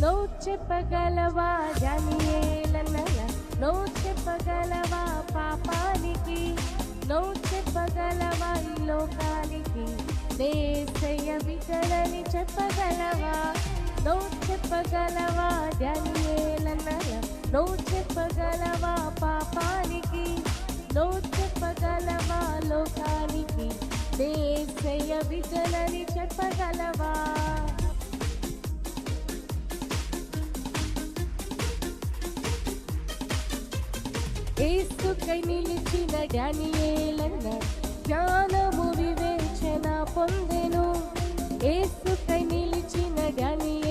నువ్వు చెప్పగలవా దానియేలన్నల నువ్వు చెప్పగలవా పాపానికి నువ్వు చెప్పగలవా ఈ లోకానికి యేసయ్య బిడ్డలని చెప్పగలవా నువ్వు చెప్పగలవా దానియేలన్నల నువ్వు చెప్పగలవా పాపానికి నువ్వు చెప్పగలవా లోకానికి యేసయ్య బిడ్డలని చెప్పగలవా యేసుకై నిలిచిన దానియేలన్న జ్ఞానము వివేచన పొందెను యేసుకై నిలిచిన దానియేలన్న